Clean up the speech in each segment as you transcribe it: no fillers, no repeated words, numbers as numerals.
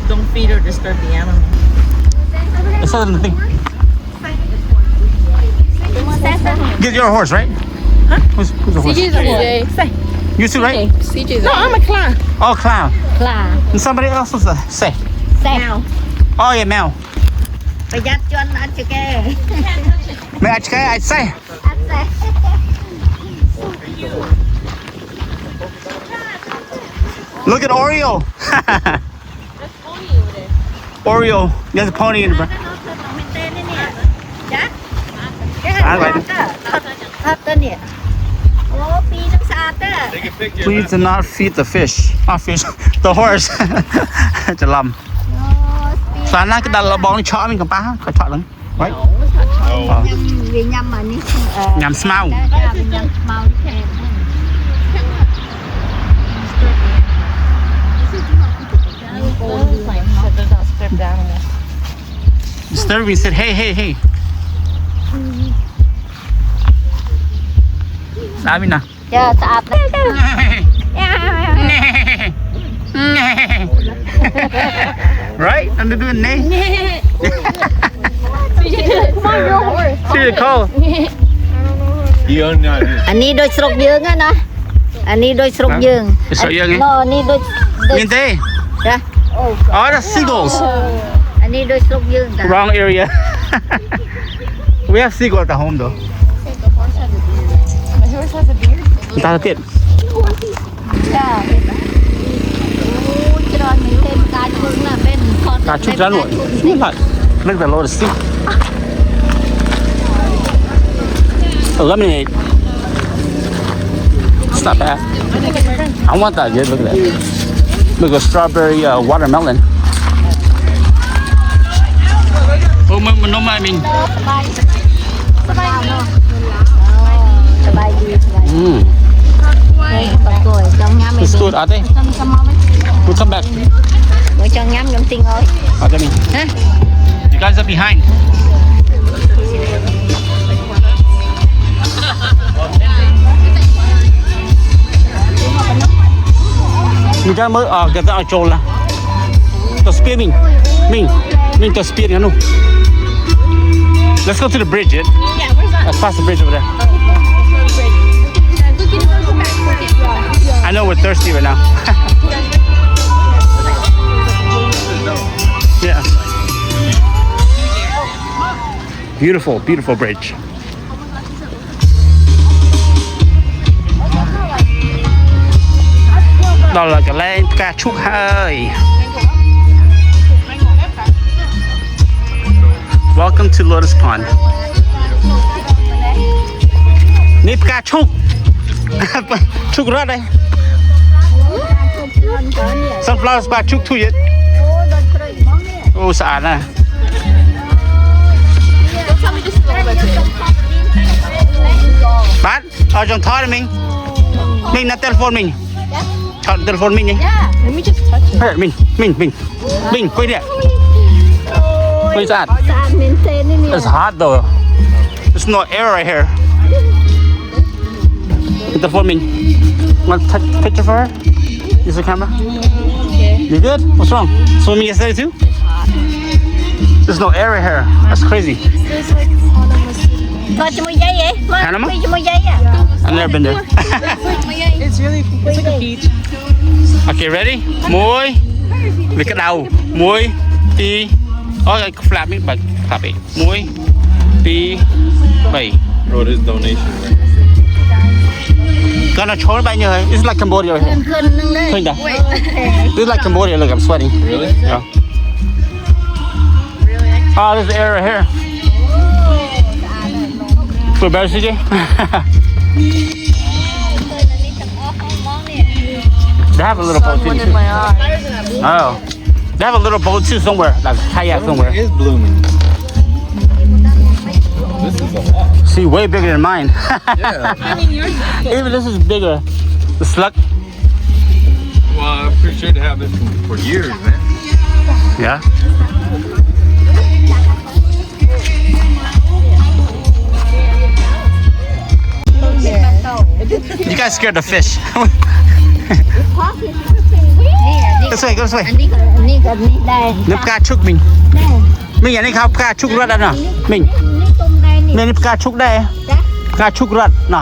Don't feed or disturb the animal. It's not the thing. Get your horse, right? Huh? Who's the horse? CJ's a horse. Say. You too, right? CJ's No, I'm a clown. Oh, clown. Clown. And somebody else was say. Now. Oh, yeah, Mel. ប្រយ័ត្នជន់អត់ជគេ Man, I'd say. អត់ទេ Look at Oreo. Oreo. There's a pony in the back. មែនទេនេះចាគេ I like it. ថតទៅនេះអូពីរនឹងស្អាតទេ Please do not feed the fish. Not fish. The horse. ច្រឡំ ស្លាណាគេដាក់លបងឆក់មានកប៉ាស់គាត់ឆក់ហ្នឹង right វាញ៉ាំអានេះ ញ៉ាំស្មៅ ចាវាញ៉ាំស្មៅខេ Disturbing said hey hey hey ស្អាតវិញណា ចាស្អាតណាស់ right and they're doing nay Come on your horse see the call អានេះដូចស្រុកយើងហ្នឹងណាអានេះដូចស្រុកយើង ស្រុកយើងហ៎ នេះដូច មានទេ ចា oh that's seagulls អានេះដូចស្រុកយើងតា wrong area we have seagulls at home though My horse has a beard. តាទៀត ចាអូច្រើនមែនទេការជើងណាមែនខត តាជុំច្រើនមួយlook the load of sea a lemonade it's not bad I want that good look at that look at strawberry watermelon oh no I mean សบายនោះសบายดี បាត់គួយចង់ញ៉ាំអី it's good អត់ទេ ចាំមកវិញ we'll come back បើចង់ញ៉ាំខ្ញុំទិញអើយ អត់ទេមី you guys are behind mình ra mới cái ta trộn là tao spear mình tao spear nó let's go to the bridge it Yeah, where's that? let's pass the bridge over there I know we're thirsty right now yeah beautiful bridge đó là cái lên cà chúc hơi welcome to Lotus Pond nếp cà chúc chúc rất đây sunflower cà chúc thui vậy ô sợ nè Don't tell me this is over today. bạn ở trong thoi mình là telephone mình chọn telephone mình nhé Let me just touch it. mình quay đi quay ra ស្អាតមែនទេនេះ it's hot though there's no air right here telephone mình want to take a picture for her use the camera you good what's wrong swimming yesterday too there's no air right here that's crazy ថតជាមួយយាយហ៎មក Panama? ជាមួយយាយ I've never been there It's like a beach. okay ready môi với cái đầu môi tí cái flap mình bật flap ấy môi tí bảy Wrote his donation. gonna show bao nhiêu ấy it's like Cambodia right here ខិននឹងដែរ Thấy chưa? This is like Cambodia. Look, I'm sweating. Really? Yeah. Oh, there's air right here. Feel better, CJ? They have a little boat too. In my eye. Oh, they have a little boat too somewhere, like kayak somewhere. It is blooming. This is a lot. See, way bigger than mine. Yeah. I mean, yours is big. Even this is bigger. The slug. Well, I'm pretty sure they have this for years, man. Yeah. You guys scared the fish. នេះ This way, go this way. อันนี้ก็นี่ได้ Nip ka chuk mình. ได้ Mình anh khao ka chuk rat nè. Mình. นี่ตรงใดนี่ Mình nip ka chuk đây. จ้ะ Ka chuk rat nè.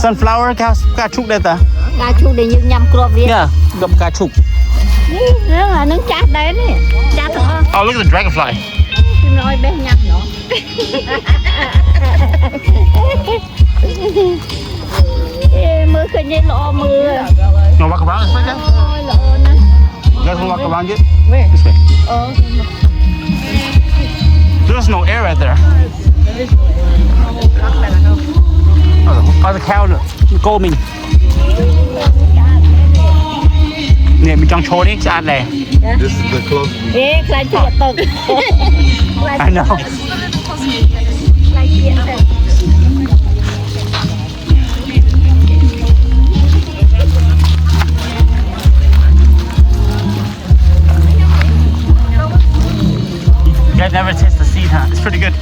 Sunflower ka chuk đây ta. กาชูได้ยืนยำกรอบเวียน Yeah, gặp ka chuk. นี่เรื่องนึงจัดได้นี่จัดเหรอ Oh, look at the dragonfly. กินน้อยแบ่งยำเนาะมือขึ้นยันล้อมือ You wanna walk around this way, guys? โอ้ยล้อนะ You guys wanna walk around it? This way. โอ้ There's no air right there. Oh, the cow nữa. Cô mình. Nè, mình trong chối đi, chả này. This is the closest. เอ๊ะใครเจียตึก I know. ใครเจียตึก You guys never taste the seed, huh? It's pretty good.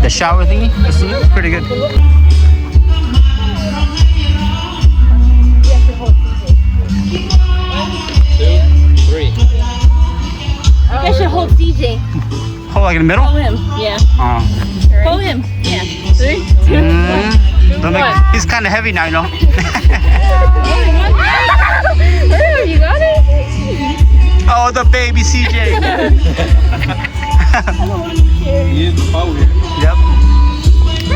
The shower thingy, the seed, it's pretty good. 2, 3. You guys should hold CJ. Hold like in the middle? Hold him. Yeah. Oh. Hold him. Yeah. 3, 2, 1. Don't make, he's kind of heavy now, you know. You got it? Oh, the baby CJ. He is the power here. Yep.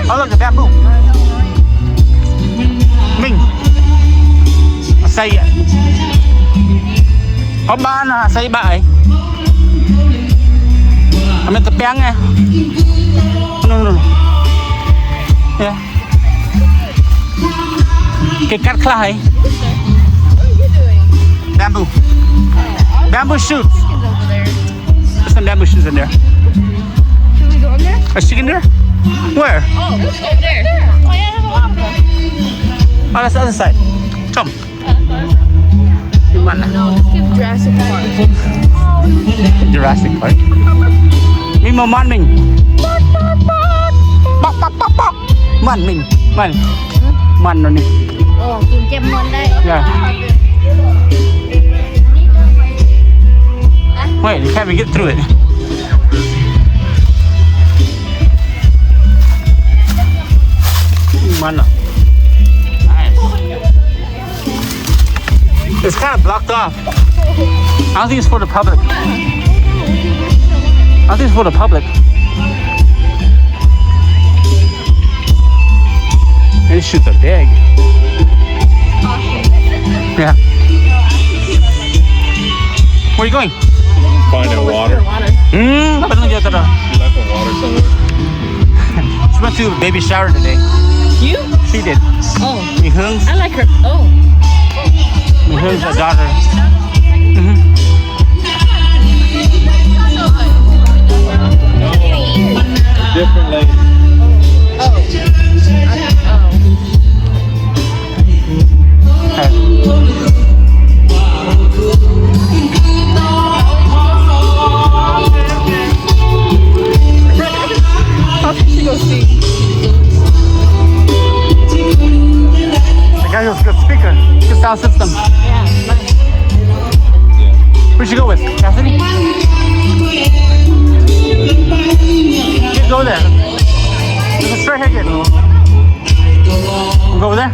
Oh, look, the bamboo. Mình. Xây ạ. Có ba nè, xây bại. Mình tập bén nghe. No, no, no. Yeah. Cái cắt khai. Bamboo. Bamboo shoots. There's some bamboo shoots in there. Should we go in there? A chicken there? Where? Oh, let's go there. Oh, yeah, there's a lot of them. Oh, that's the other side. Come. Mana? No, let's skip Jurassic Park. Jurassic Park. Mình mà man mình. Bọc bọc bọc bọc. Man mình. Man. Man rồi nè. โอ้กินเจ็มมอนได้ Yeah. Wait, you can't even get through it. Man. Nice. It's kind of blocked off. I don't think it's for the public. I think it's for the public. These shoots are big. Yeah. Where are you going? Finding water. Apa nang jatuh dah? You left the water somewhere. She went to a baby shower today. You? She did. Oh, Mi Hương, I like her. Oh. Mi Hương, her daughter. Mhm. Different lady. How can she go see? The guy who's a good speaker, good sound system. Yeah. Who'd you go with? Cassidy? You go there. There's a straight here. We'll go over there.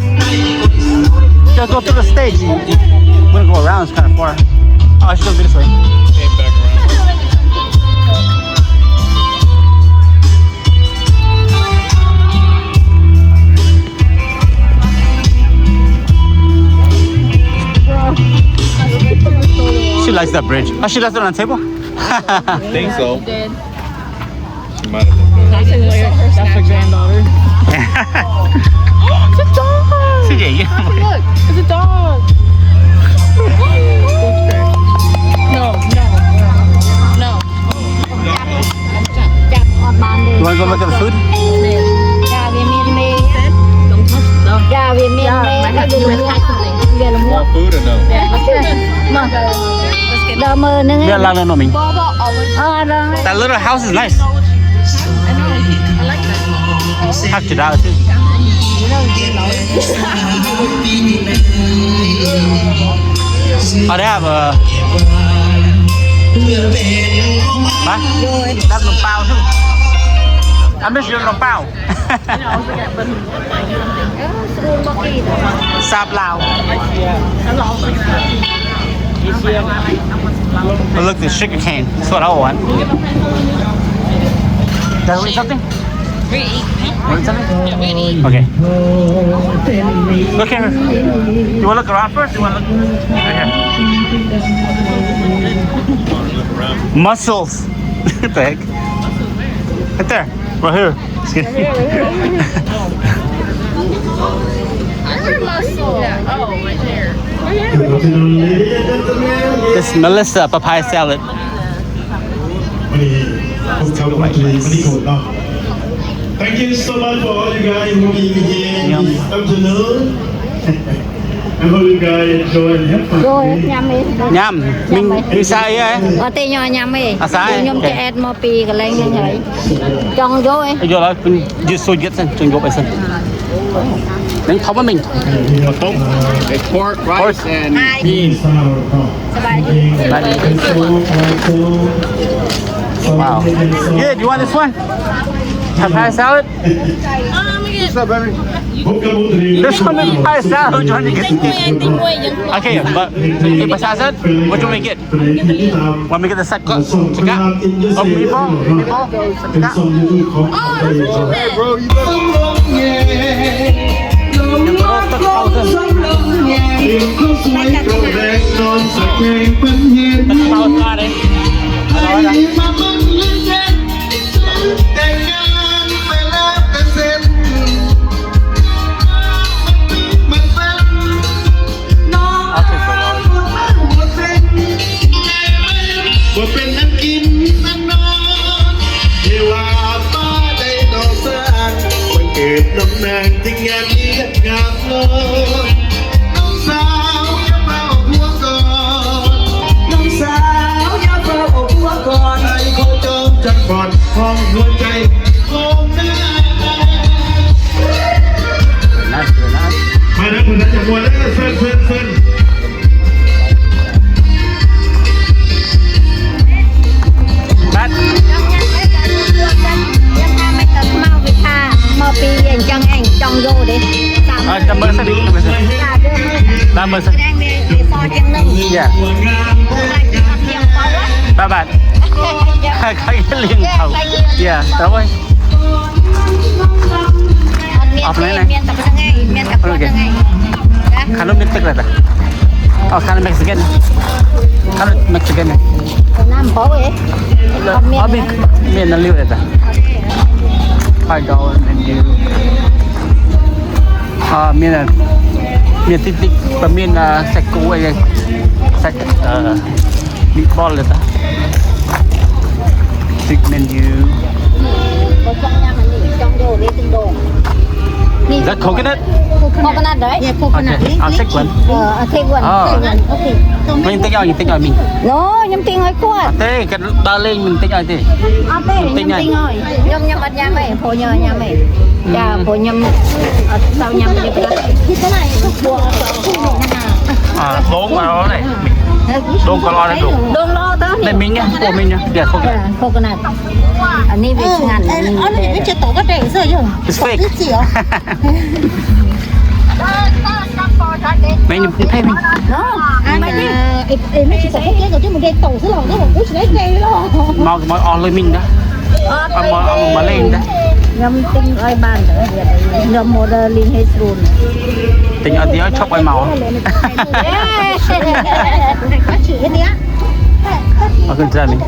You gotta go through the stage. We're gonna go around, it's kind of far. Oh, I should go this way. Came back around. She likes that bridge. Oh, she left it on the table? I think so. Did. She might have been there. That's her granddaughter. It's a dog. CJ, yeah. Look, it's a dog. No, no, no. จับออกมาเลย You wanna go look at the food? ยาวิมินเม Don't touch the dog. ยาวิมินเมให้ดูเรียนรู้ Want food or no? มาเดอมือนึง Yeah, lang lang no, Ming. เออลอง That little house is nice. I know. I like that. Have to die too. Oh, they have a. Hả? Đắp nồng bao chứ. Anh biết dùng nồng bao. Sạp Lào. Look, the sugar cane. That's what I want. Does it eat something? Want something? Okay. Look here. You want to look around first? You want to look right here? Mussels. What the heck? Right there. Right here. Just kidding. Oh, right there. This is Melissa papaya salad. Thank you so much for all you guys who be here this afternoon. I hope you guys enjoy and have fun. Rồi nhắm đi. Nhâm, mình sai ấy. Ở tây nhỏ nhắm đi. À, sai. Nhôm chạy ẹt mò pi cái lên như vậy. Trong vô ấy. Vô đó, you so get sen, chung vô bài sen. Đánh tháo với mình. It's pork, rice, and beans. สบายดี Wow. Yeah, do you want this one? Papaya salad? What's up, baby? This one is papaya salad. Which one do you get? Okay, but okay, papaya salad. Which one we get? Want me to get the set cut? Chicken? Oh, meatball? Meatball? Hey, bro, you better.ว่าเป็นนักกินนักนอนเทวาฟ้าได้ต่อสร้างวันเกิดน้องนางที่งานนี้งามเลยน้องสาวอย่าเฝ้าหัวก่อนน้องสาวอย่าเฝ้าหัวก่อนไอ้เขาจอมจักก่อนห้องหัวใจของหน้า Nice, very nice. มาแล้วคุณนัทจะมัวแล้วเฟิน Matt? มอปีอย่างจังแองจองโยเด้ Cảm ơn đi, cảm ơn sen. Cảm ơn sen. แดงเด้ซอจังนึง Yeah. Bye bye. Khai liền thầu. Yeah, cảm ơn. เมียนตะเป็นไงเมียนตะเป็นไง Kalau Mexican lah. Oh, kalau Mexican. Kalau Mexican. น้ำโป๊ะเอ๊ะ Oh, miền là liu ta. $5 menu. Miền là miền tích tích và miền là sạch cũ ấy. Sạch meatball là ta. Big menu. เขาจังยังอันนี้จองโยเด้ตึงโดง Is that coconut? โคกนัดđấy yeah coconut Okay, I'll take one. take one okay Mình tính rồi mình. no nhâm tiếng hơi quạt Thế cái đa lên mình tính rồi thì. nhâm tiếng rồi nhâm bắt nhâm mày phô nhờ nhâm mày dạ phô nhâm sau nhâm như thế cái này thuốc bùa Đốn vào đó này. Đốn có lo đấy đủ. đôn lo đó Đây mình nhá, của mình nhá. Dạ không. coconut anh này về ngàn anh này biết chưa tổ cái trẻ rồi chứ It's fake. Mình thấy mình. nó mày đi mấy chị tổ cái rồi chứ mình gây tổ thứ lòng đó mình cứ lấy gây đó Mau on lên mình đó. Mà lên đó. ngâm tinh ơi bàn nữa ngâm một linh hết luôn Tính ở tí chọc ai màu. có chỉ cái nia Ở gần ra mình.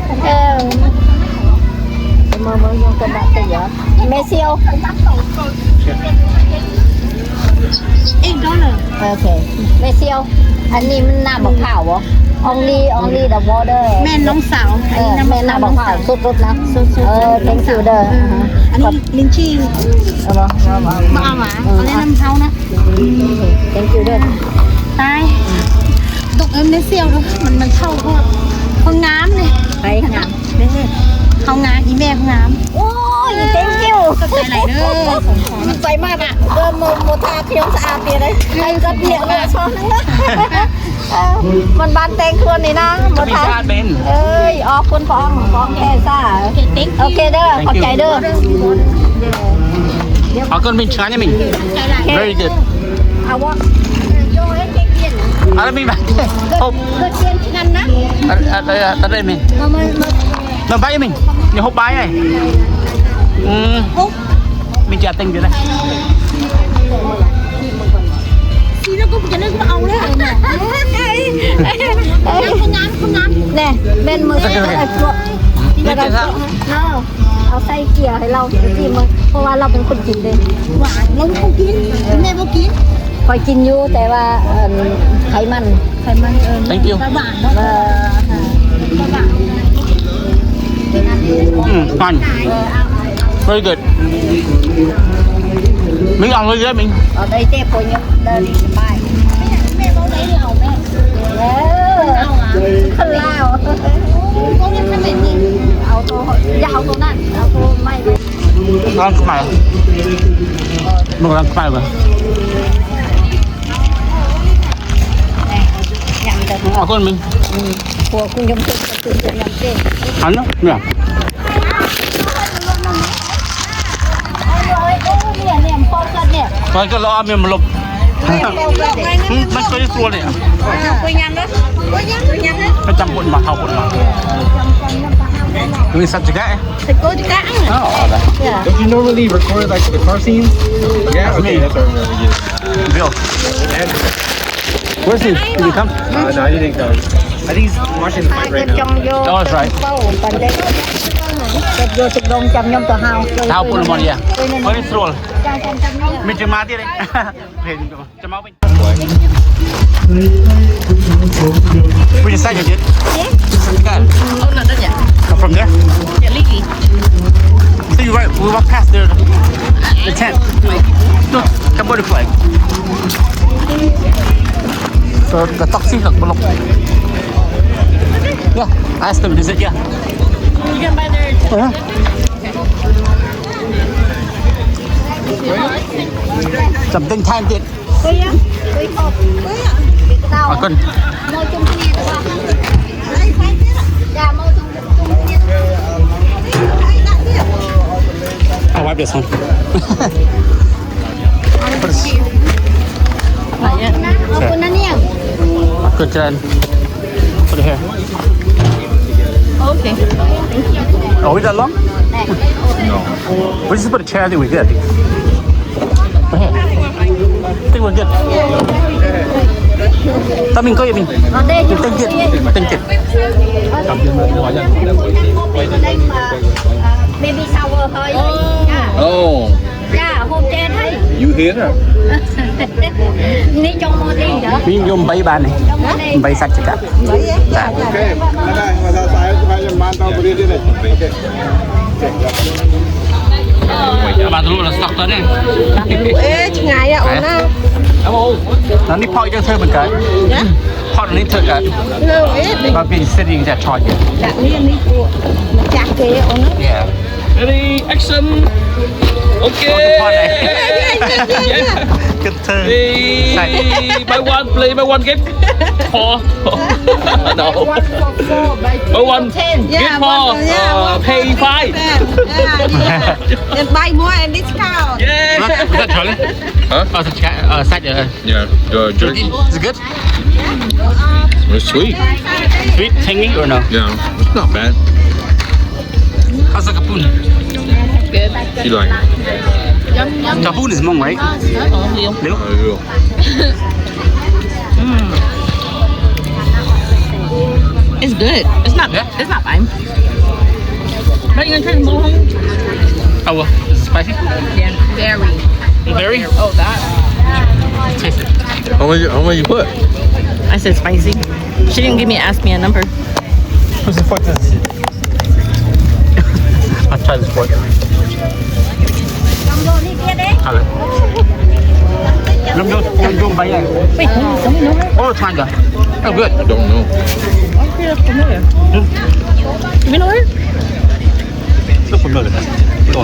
mà dùng cái bạn cái gì mẹ siêu ít đó nè ok mẹ siêu anh đi nằm bọc thảo không only the border แม่น้องสาว แม่นำบอกthảoสุดๆนะthank you เด้อ อันนี้ลิ้นชี่ บ่ มาเอาหมาเอาเล่นน้ำเท้านะ thank you เด้อ ตายตกเล่นเซียวดูมันเข้าพวกห้องน้ำเลย ไปงาม ห้องน้ำอีแม่ห้องน้ โอ้ย thank you ำก็ใจไหลเด้อสงสาร ไปมากอ่ะโมทาเพียงสะอาดเพียเลยใครก็เพียงเลยชอบนั่งนะ มันบานเต็งคนนี่นะหมด มี ทาง ชาติเป็น เอ้ยออกคุณฟ้องแค่ซ่าโอเคเด้อขอบใจเด้อ เอาเกินเป็นชาเนี่ยมิง very good เอาวะโยให้เกียน อะไรมีแบบโอ้ เกิดเกียนกันนะ อะไรมิง nó bay mình nhiều hộp bay này mình trả tiền được đây ซีแล้วก็จะนึกว่าเอาเลยคนงานแน่เป็นมือไอ้พวกเอาใส่เกียร์ให้เราที่มือเพราะว่าเราเป็นคนกินเลย หวานเราไม่กินแม่ไม่กิน คอยกินอยู่แต่ว่าไขมัน thank you หวานเนาะหวาน ngon very good mình ăn thôi đấy mình เอาได้เจ๊ปยังเดินสบาย แม่บอกได้เอาแม่ เอาขึ้นแล้ว ก็ยังไม่เป็นนี่ เอาตัวอย่าเอาตัวนั้นเอาตัวไม่ ngon cái mày nó ngon cái mày mà ยังจะ เอาคนmình พวกคุณยมตุกตุกยังเจ๊ ăn đó nè เนี่ยปอกกันเนี่ย rồi cái lo mình mà lụcมันเคยตัวเลย คุยยังนะคุยยัง ไปจำบทมาเขาบทมามีสัจจะแก่ แต่กูจะกัง อ๋ออะไร Don't you normally record like the car scenes? Yeah, okay, that's what I remember. Yeah. Bill where's he did he come No, he didn't come. I think he's watching the fight right จ now. งโย oh that's right เป้าปันเด็กเด็กโยสุดดงจำยมตัวเฮา tao pun mau dia oh ini troll จำยม mìnhจะมาที่ไหนเห็นจะมาเป็น Which side you did? Oh, not done yet. Come from there? Yeah, leaky. So you right, we walk past there, the tent. Look, Cambodia flag. So the taxi look below. Yeah, I asked them, is it? Yeah. You can buy there. Something time did. Quay á, quay hộp. Quay tao. À, con. Môi chung kia được không? Dạ, môi chung kia. I'll wipe this one. Không có năn nha. Good turn. Put it here. Okay. Are we that long? No. We just put a chair, I think we're good. Right here. I think we're good. Tao mình coi mình. Ở đây Mình tinh tiết. đây mà baby shower thôi. Oh, Dạ, hôm trên thấy. you here? Ní trong mô đi đó. Mình dùng bay bàn này. Trong mô đi. Bay sạch cả. Dạ. Okay. Mantap berdiri nih. Oke. Bạn dulu là stock tới này. Ngày á, ổn á. Nó đi point cho thơ một cái. Point nó đi thơ cái. Và bị sitting that charge. Dạ, liên đi của. Chạc kìa, ổn á. Yeah. Ready, action. Okay. Yeah. Good turn. Play by one, play by one, get four. No. By one, get four. Pay five. And buy more and discount. Yeah. Is that Charlie? Huh? Oh, it's a side Yeah, the jerky. Is it good? It's sweet. Sweet, tangy or no? Yeah, it's not bad. How's the kapun? You like? Kapun is Hmong, right? Liu? Oh, It's good. It's not. Yeah. It's not fine. But you gonna try the mohong? Oh, well. Is it spicy? Yeah. Very. Very? Oh, that. Taste it. How much you put? I said spicy. She didn't give me ask me a number. Who's the fuck this? I'll try this fork. Trong đồ đi kia đấy. Hello. Yung bay yan. Wait, don't you know her? All the time, guy. Oh, good. I don't know. I feel familiar. You know her? So familiar. So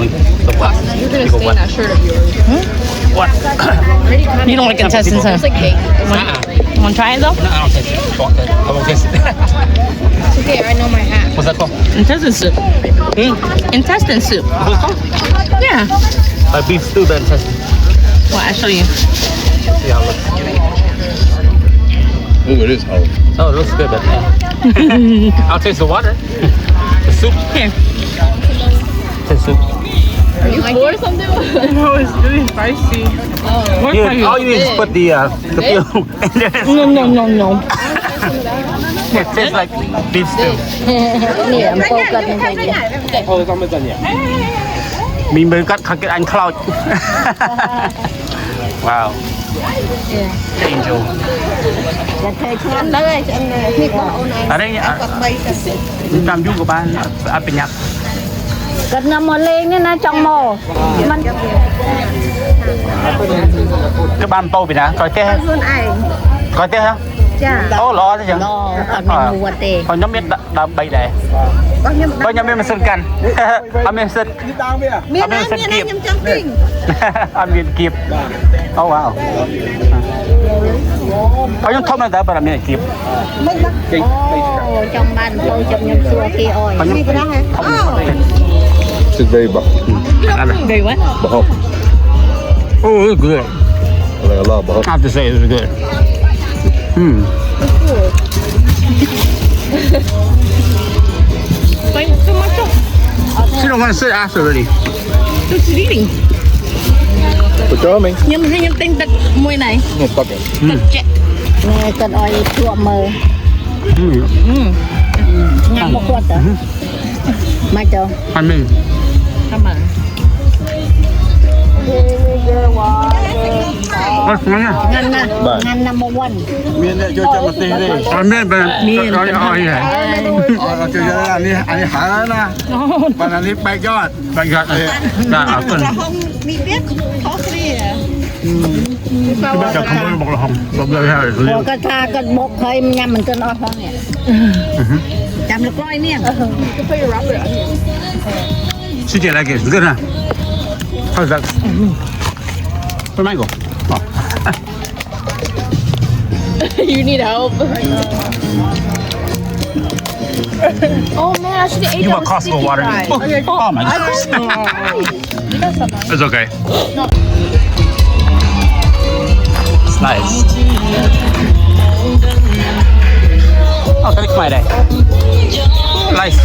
what? You're gonna stain that shirt of yours. What? You don't like contestants, huh? It's like cake. Want to try it though? No, I don't taste it. I won't taste it. Okay, I know my hat. What's that called? Intestine soup. Intestine soup. What's it called? Yeah. Beef stew, but intestine. Well, I show you. See how it looks. Ooh, it is hard. Oh, it looks good, but I'll taste the water. The soup. Here. Taste soup. Or something? No, it's really spicy. Oh, You, all you need is put the fuel in there. No. It tastes like beef stew. នេះអំពើគាត់នឹងទៅ Mình mới cắt khắc cái anh cloud. Wow. Angel. តែធ្វើឆ្ងាញ់ទៅហើយឆ្អិននេះបងអូនឯង Ở đây làm dung của bạn ăn bên nhật. គាត់នាំមកលេងនេះណាចង់មកมัน Cái ban tô bị nè, coi té. ខ្លួនឯង Coi té hả? ចា Ô lo thế chứ. អត់មានវត្តទេ Còn nhóm biết đầm bay đây. បងខ្ញុំ Coi nhóm biết mà sơn canh. Ăn miếng sơn. មានណាមានណាខ្ញុំចង់ទិញ Ăn miếng kịp. Oh wow. Có nhóm thông này đã bảo là miếng kịp. អូចង់បានទៅជិបខ្ញុំសួរគេអើយ Có nhóm thông. It's very bad. Very what? Bahok. Oh, it's good. I like a lot of bahok. I have to say it's good. Thank you so much. She don't want to sit after already. It's eating. For charming. ខ្ញុំទិញទឹកមួយនេះ No, fuck it. ទឹកចាក់ នេះគាត់អើយជួបមើលញ៉ាំមកគាត់ទៅមកទៅ I mean, តាមមក what's wrong? ងាន់ណាងាន់ number 1 Miền này cho một tí đi. I mean, but nói oi này. Cho cho anh đi hả na. Bạn anh đi bay giọt. Bạn gạt này. Đã ở phần. มีเบียดเขาฟรีอ่ะ Bây giờ không có một là hồng. Một lời hay là ព្រោះគាត់ថាគាត់បុកហើយញ៉ាំមិនទាន់អស់ផងនេះចាំលក្រោយនេះ She did like it. It's good, huh? How's that? Where'd mine go? Oh. You need help. Oh man, I should have ate You that bought with Costco sticky water. fries. Oh my god. It's okay. It's nice. Oh, cái ngoài đây. Nice.